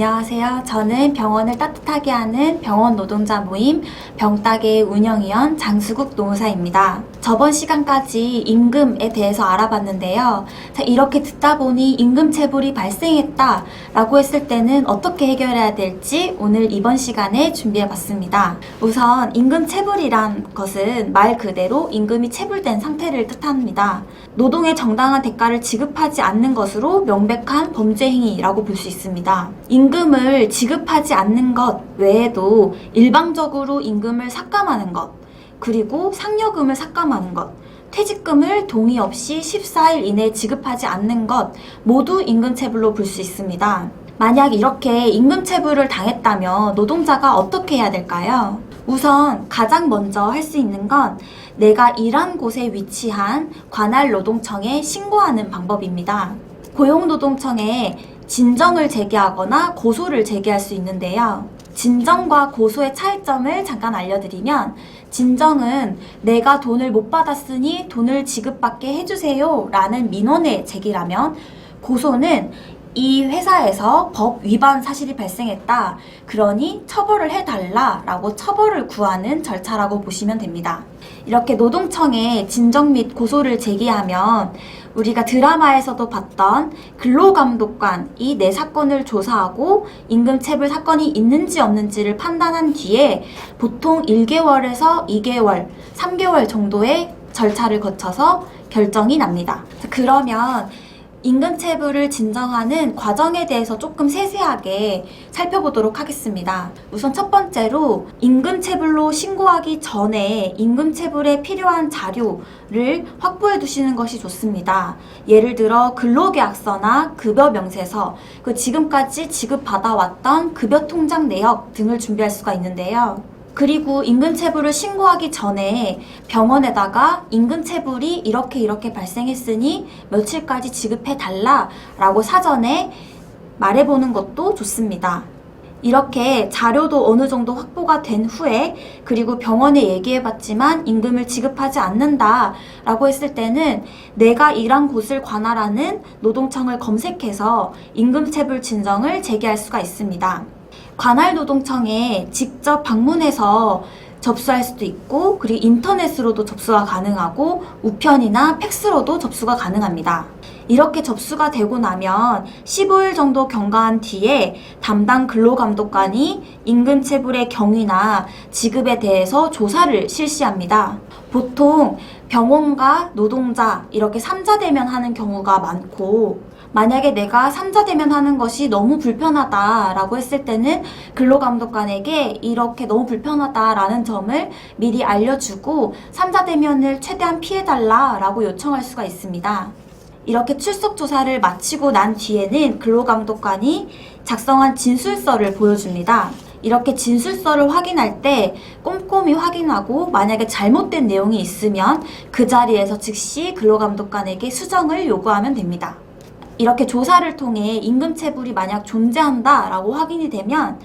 안녕하세요. 저는 병원을 따뜻하게 하는 병원 노동자 모임 병따개의 운영위원 장수국 노무사입니다. 저번 시간까지 임금에 대해서 알아봤는데요. 이렇게 듣다 보니 임금체불이 발생했다 라고 했을 때는 어떻게 해결해야 될지 오늘 이번 시간에 준비해봤습니다. 우선 임금체불이란 것은 말 그대로 임금이 체불된 상태를 뜻합니다. 노동의 정당한 대가를 지급하지 않는 것으로 명백한 범죄 행위라고 볼 수 있습니다. 임금을 지급하지 않는 것 외에도 일방적으로 임금을 삭감하는 것, 그리고 상여금을 삭감하는 것, 퇴직금을 동의 없이 14일 이내에 지급하지 않는 것 모두 임금체불로 볼 수 있습니다. 만약 이렇게 임금체불을 당했다면 노동자가 어떻게 해야 될까요? 우선 가장 먼저 할 수 있는 건 내가 일한 곳에 위치한 관할 노동청에 신고하는 방법입니다. 고용노동청에 진정을 제기하거나 고소를 제기할 수 있는데요. 진정과 고소의 차이점을 잠깐 알려드리면, 진정은 내가 돈을 못 받았으니 돈을 지급받게 해주세요 라는 민원의 제기라면, 고소는 이 회사에서 법 위반 사실이 발생했다, 그러니 처벌을 해달라 라고 처벌을 구하는 절차라고 보시면 됩니다. 이렇게 노동청에 진정 및 고소를 제기하면 우리가 드라마에서도 봤던 근로감독관이 내 사건을 조사하고 임금체불 사건이 있는지 없는지를 판단한 뒤에 보통 1개월에서 2개월, 3개월 정도의 절차를 거쳐서 결정이 납니다. 그러면 임금체불을 진정하는 과정에 대해서 조금 세세하게 살펴보도록 하겠습니다. 우선 첫 번째로 임금체불로 신고하기 전에 임금체불에 필요한 자료를 확보해 두시는 것이 좋습니다. 예를 들어 근로계약서나 급여명세서, 지금까지 지급받아왔던 급여통장 내역 등을 준비할 수가 있는데요. 그리고 임금체불을 신고하기 전에 병원에다가 임금체불이 이렇게 발생했으니 며칠까지 지급해달라 라고 사전에 말해보는 것도 좋습니다. 이렇게 자료도 어느 정도 확보가 된 후에, 그리고 병원에 얘기해봤지만 임금을 지급하지 않는다 라고 했을 때는 내가 일한 곳을 관할하는 노동청을 검색해서 임금체불 진정을 제기할 수가 있습니다. 관할 노동청에 직접 방문해서 접수할 수도 있고, 그리고 인터넷으로도 접수가 가능하고 우편이나 팩스로도 접수가 가능합니다. 이렇게 접수가 되고 나면 15일 정도 경과한 뒤에 담당 근로감독관이 임금체불의 경위나 지급에 대해서 조사를 실시합니다. 보통 병원과 노동자 이렇게 3자 대면하는 경우가 많고, 만약에 내가 3자 대면하는 것이 너무 불편하다라고 했을 때는 근로감독관에게 이렇게 너무 불편하다라는 점을 미리 알려주고 3자 대면을 최대한 피해달라라고 요청할 수가 있습니다. 이렇게 출석 조사를 마치고 난 뒤에는 근로감독관이 작성한 진술서를 보여줍니다. 이렇게 진술서를 확인할 때 꼼꼼히 확인하고, 만약에 잘못된 내용이 있으면 그 자리에서 즉시 근로감독관에게 수정을 요구하면 됩니다. 이렇게 조사를 통해 임금체불이 만약 존재한다라고 확인이 되면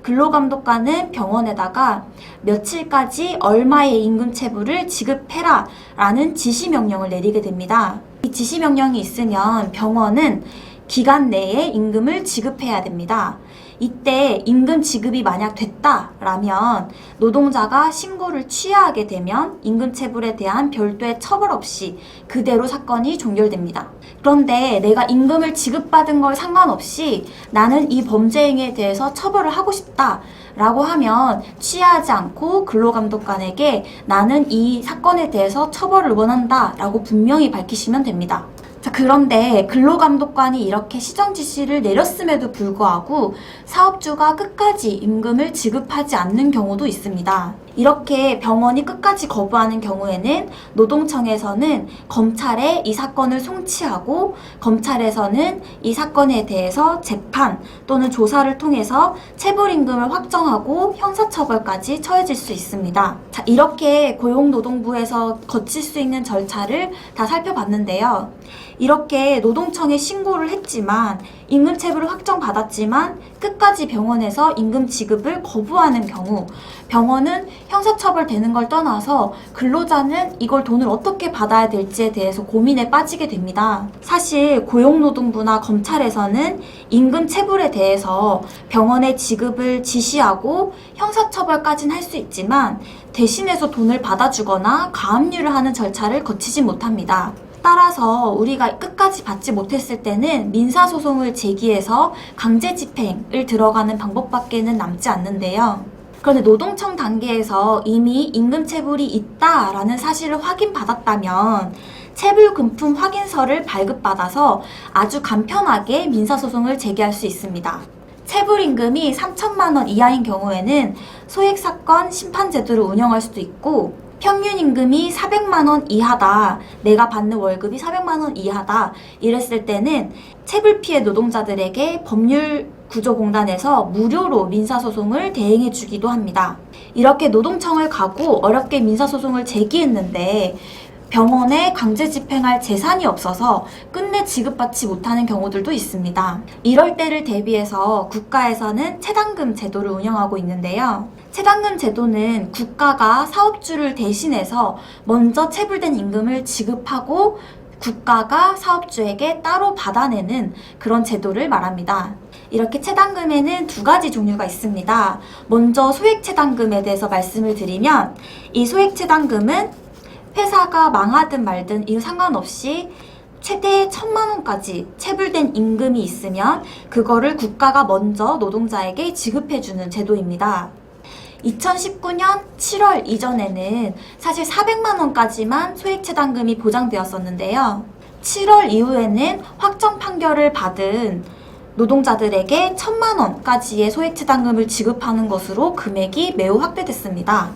근로감독관은 병원에다가 며칠까지 얼마의 임금체불을 지급해라 라는 지시명령을 내리게 됩니다. 이 지시명령이 있으면 병원은 기간 내에 임금을 지급해야 됩니다. 이때 임금 지급이 만약 됐다라면 노동자가 신고를 취하하게 되면 임금체불에 대한 별도의 처벌 없이 그대로 사건이 종결됩니다. 그런데 내가 임금을 지급받은 걸 상관없이 나는 이 범죄 행위에 대해서 처벌을 하고 싶다 라고 하면 취하지 않고 근로감독관에게 나는 이 사건에 대해서 처벌을 원한다 라고 분명히 밝히시면 됩니다. 그런데 근로감독관이 이렇게 시정 지시를 내렸음에도 불구하고 사업주가 끝까지 임금을 지급하지 않는 경우도 있습니다. 이렇게 병원이 끝까지 거부하는 경우에는 노동청에서는 검찰에 이 사건을 송치하고, 검찰에서는 이 사건에 대해서 재판 또는 조사를 통해서 체불임금을 확정하고 형사처벌까지 처해질 수 있습니다. 이렇게 고용노동부에서 거칠 수 있는 절차를 다 살펴봤는데요. 이렇게 노동청에 신고를 했지만 임금체불을 확정받았지만 끝까지 병원에서 임금 지급을 거부하는 경우 병원은 형사처벌되는 걸 떠나서 근로자는 이걸 돈을 어떻게 받아야 될지에 대해서 고민에 빠지게 됩니다. 사실 고용노동부나 검찰에서는 임금체불에 대해서 병원의 지급을 지시하고 형사처벌까지는 할 수 있지만 대신해서 돈을 받아주거나 가압류를 하는 절차를 거치지 못합니다. 따라서 우리가 끝까지 받지 못했을 때는 민사소송을 제기해서 강제 집행을 들어가는 방법밖에는 남지 않는데요. 그런데 노동청 단계에서 이미 임금체불이 있다라는 사실을 확인받았다면 체불금품 확인서를 발급받아서 아주 간편하게 민사소송을 제기할 수 있습니다. 체불임금이 3천만 원 이하인 경우에는 소액사건 심판제도를 운영할 수도 있고, 평균임금이 400만 원 이하다, 내가 받는 월급이 400만 원 이하다 이랬을 때는 체불피해 노동자들에게 법률구조공단에서 무료로 민사소송을 대행해 주기도 합니다. 이렇게 노동청을 가고 어렵게 민사소송을 제기했는데 병원에 강제 집행할 재산이 없어서 끝내 지급받지 못하는 경우들도 있습니다. 이럴 때를 대비해서 국가에서는 체당금 제도를 운영하고 있는데요. 체당금 제도는 국가가 사업주를 대신해서 먼저 체불된 임금을 지급하고 국가가 사업주에게 따로 받아내는 그런 제도를 말합니다. 이렇게 체당금에는 두 가지 종류가 있습니다. 먼저 소액체당금에 대해서 말씀을 드리면, 이 소액체당금은 회사가 망하든 말든 이유 상관없이 최대 1,000만 원까지 체불된 임금이 있으면 그거를 국가가 먼저 노동자에게 지급해주는 제도입니다. 2019년 7월 이전에는 사실 400만 원까지만 소액체당금이 보장되었었는데요. 7월 이후에는 확정 판결을 받은 노동자들에게 1,000만 원까지의 소액체당금을 지급하는 것으로 금액이 매우 확대됐습니다.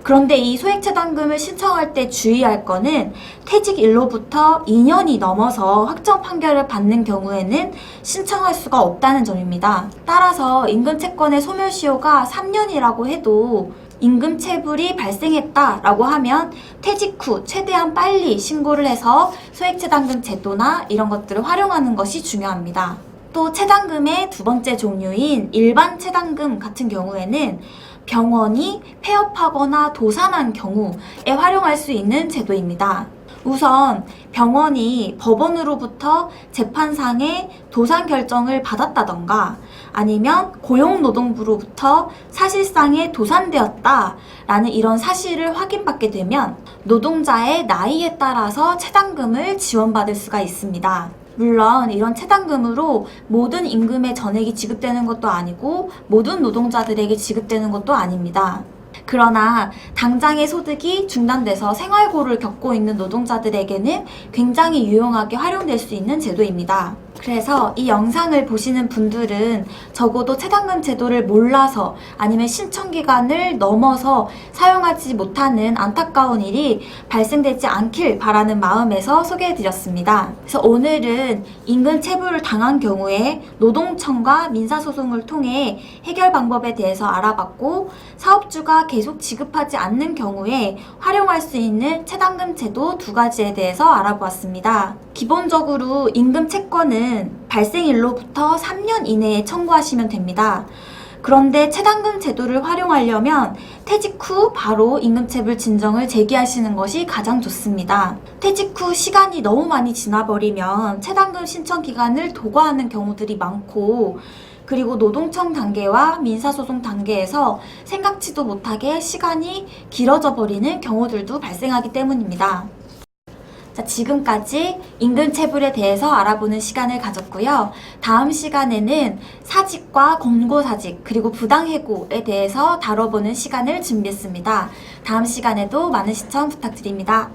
그런데 이 소액체당금을 신청할 때 주의할 거는 퇴직일로부터 2년이 넘어서 확정 판결을 받는 경우에는 신청할 수가 없다는 점입니다. 따라서 임금채권의 소멸시효가 3년이라고 해도 임금체불이 발생했다라고 하면 퇴직 후 최대한 빨리 신고를 해서 소액체당금 제도나 이런 것들을 활용하는 것이 중요합니다. 또 체당금의 두 번째 종류인 일반 체당금 같은 경우에는 병원이 폐업하거나 도산한 경우에 활용할 수 있는 제도입니다. 우선 병원이 법원으로부터 재판상의 도산 결정을 받았다던가 아니면 고용노동부로부터 사실상의 도산되었다라는 이런 사실을 확인받게 되면 노동자의 나이에 따라서 체당금을 지원받을 수가 있습니다. 물론 이런 체당금으로 모든 임금의 전액이 지급되는 것도 아니고 모든 노동자들에게 지급되는 것도 아닙니다. 그러나 당장의 소득이 중단돼서 생활고를 겪고 있는 노동자들에게는 굉장히 유용하게 활용될 수 있는 제도입니다. 그래서 이 영상을 보시는 분들은 적어도 체당금 제도를 몰라서 아니면 신청기간을 넘어서 사용하지 못하는 안타까운 일이 발생되지 않길 바라는 마음에서 소개해드렸습니다. 그래서 오늘은 임금 체불을 당한 경우에 노동청과 민사소송을 통해 해결 방법에 대해서 알아봤고, 사업주가 계속 지급하지 않는 경우에 활용할 수 있는 체당금 제도 두 가지에 대해서 알아보았습니다. 기본적으로 임금 채권은 발생일로부터 3년 이내에 청구하시면 됩니다. 그런데 체당금 제도를 활용하려면 퇴직 후 바로 임금체불 진정을 제기하시는 것이 가장 좋습니다. 퇴직 후 시간이 너무 많이 지나버리면 체당금 신청 기간을 도과하는 경우들이 많고, 그리고 노동청 단계와 민사소송 단계에서 생각지도 못하게 시간이 길어져 버리는 경우들도 발생하기 때문입니다. 자, 지금까지 임금체불에 대해서 알아보는 시간을 가졌고요. 다음 시간에는 사직과 권고사직 그리고 부당해고에 대해서 다뤄보는 시간을 준비했습니다. 다음 시간에도 많은 시청 부탁드립니다.